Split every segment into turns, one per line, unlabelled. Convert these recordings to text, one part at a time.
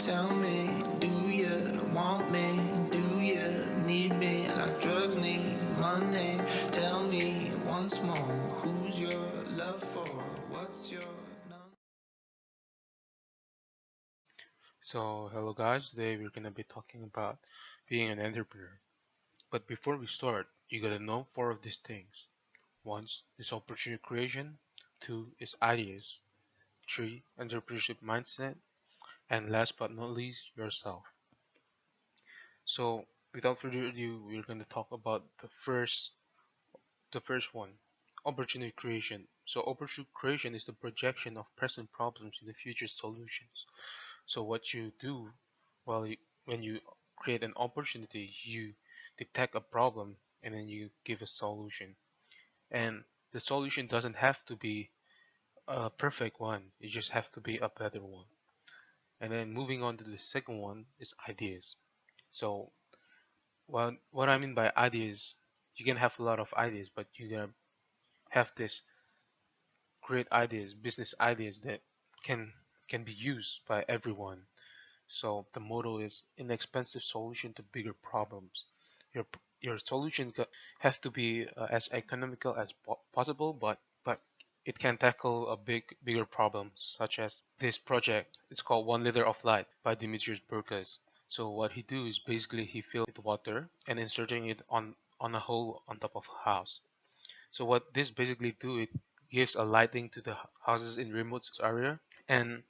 Tell me, do you want me? Do you need me like drugs need money? Tell me once more, who's your love for? What's your number?
So, hello guys, today we're gonna be talking about being an entrepreneur. But before we start, you gotta know four of these things. One is opportunity creation, two is ideas, three, entrepreneurship mindset, and last but not least, yourself. So, without further ado, we're gonna talk about the first one, opportunity creation. So, opportunity creation is the projection of present problems into future solutions. So what you do while when you create an opportunity, you detect a problem and then you give a solution. And the solution doesn't have to be a perfect one. It just have to be a better one. And then moving on to the second one is ideas. So what I mean by ideas, you can have a lot of ideas, but you gotta have this great ideas, business ideas that can can be used by everyone. So the motto is inexpensive solution to bigger problems. Your your solution have to be as economical as possible, but it can tackle a bigger problem, such as this project. It's called One Liter of Light by Dimitrios Burkas. So what he do is basically he fill it with water and inserting it on a hole on top of a house. So what this basically do, it gives a lighting to the houses in remote area, and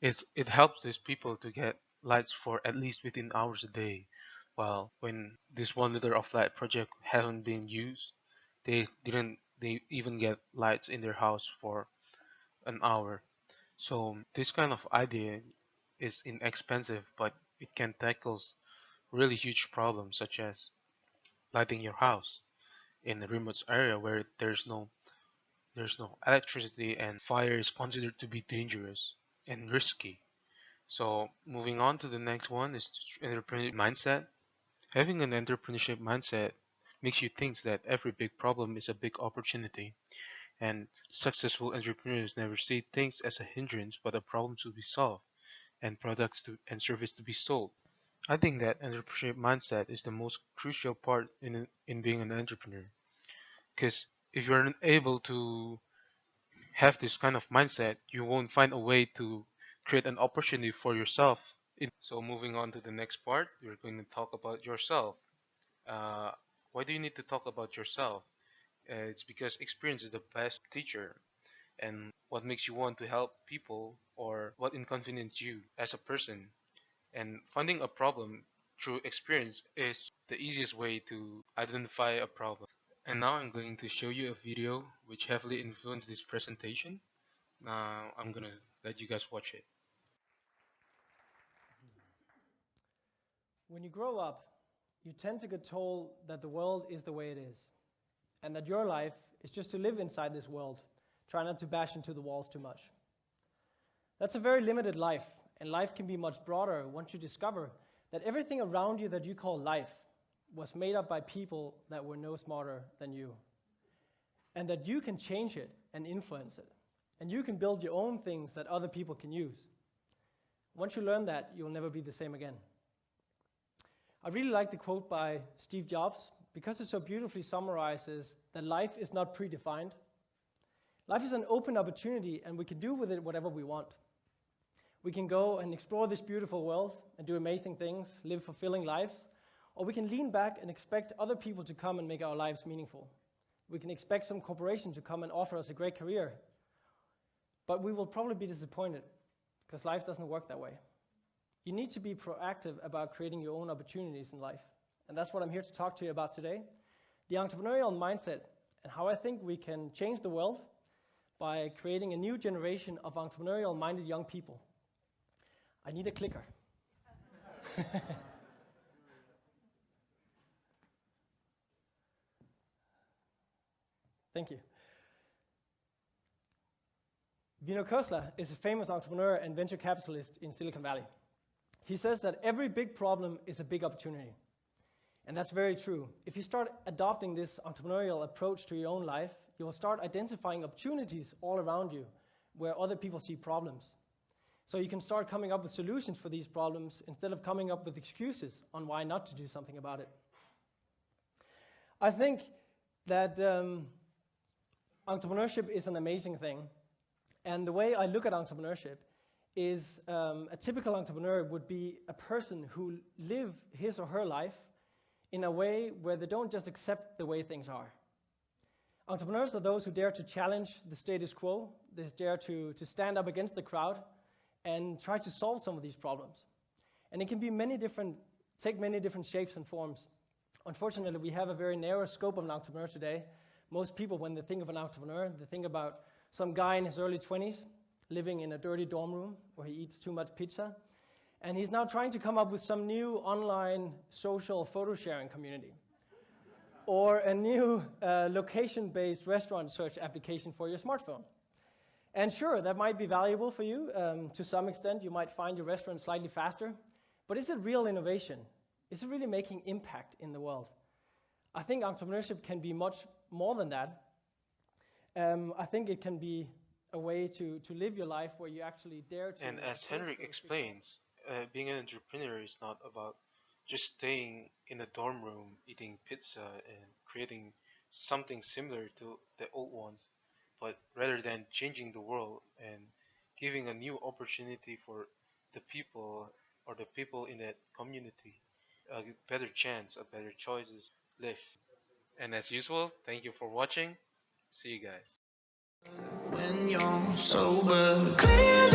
it helps these people to get lights for at least within hours a day. While when this 1 liter of light project hasn't been used, they even get lights in their house for an hour. So this kind of idea is inexpensive, but it can tackle really huge problems such as lighting your house in a remote area where there's no electricity and fire is considered to be dangerous and risky. So moving on to the next one is entrepreneurship mindset. Having an entrepreneurship mindset makes you think that every big problem is a big opportunity, and successful entrepreneurs never see things as a hindrance but a problem to be solved and products and service to be sold. I think that entrepreneurship mindset is the most crucial part in being an entrepreneur, because if you're unable to have this kind of mindset, you won't find a way to create an opportunity for yourself. So moving on to the next part, we're going to talk about yourself. Uh, why do you need to talk about yourself? It's because experience is the best teacher, and what makes you want to help people or what inconveniences you as a person. And finding a problem through experience is the easiest way to identify a problem. And now I'm going to show you a video which heavily influenced this presentation. Now I'm gonna let you guys watch it.
When you grow up, you tend to get told that the world is the way it is, and that your life is just to live inside this world. Try not to bash into the walls too much. That's a very limited life, and life can be much broader once you discover that everything around you that you call life was made up by people that were no smarter than you, and that you can change it and influence it, and you can build your own things that other people can use. Once you learn that, you'll never be the same again. I really like the quote by Steve Jobs because it so beautifully summarizes that life is not predefined. Life is an open opportunity, and we can do with it whatever we want. We can go and explore this beautiful world and do amazing things, live fulfilling lives, or we can lean back and expect other people to come and make our lives meaningful. We can expect some corporation to come and offer us a great career, but we will probably be disappointed because life doesn't work that way. You need to be proactive about creating your own opportunities in life. And that's what I'm here to talk to you about today. The entrepreneurial mindset and how I think we can change the world by creating a new generation of entrepreneurial-minded young people. I need a clicker. Thank you. Vino Kosla is a famous entrepreneur and venture capitalist in Silicon Valley. He says that every big problem is a big opportunity. And that's very true. If you start adopting this entrepreneurial approach to your own life, you will start identifying opportunities all around you where other people see problems. So you can start coming up with solutions for these problems instead of coming up with excuses on why not to do something about it. I think that entrepreneurship is an amazing thing. And the way I look at entrepreneurship is a typical entrepreneur would be a person who live his or her life in a way where they don't just accept the way things are. Entrepreneurs are those who dare to challenge the status quo, they dare to stand up against the crowd and try to solve some of these problems. And it can be take many different shapes and forms. Unfortunately, we have a very narrow scope of an entrepreneur today. Most people, when they think of an entrepreneur, they think about some guy in his early 20s living in a dirty dorm room where he eats too much pizza. And he's now trying to come up with some new online social photo sharing community or a new location-based restaurant search application for your smartphone. And sure, that might be valuable for you. To some extent, you might find your restaurant slightly faster. But is it real innovation? Is it really making impact in the world? I think entrepreneurship can be much more than that. I think it can be a way to live your life where you actually dare to...
And as Henrik explains, being an entrepreneur is not about just staying in a dorm room eating pizza and creating something similar to the old ones, but rather than changing the world and giving a new opportunity for the people or the people in that community a better chance, a better choices live. And as usual, thank you for watching. See you guys.
when you're sober. Clear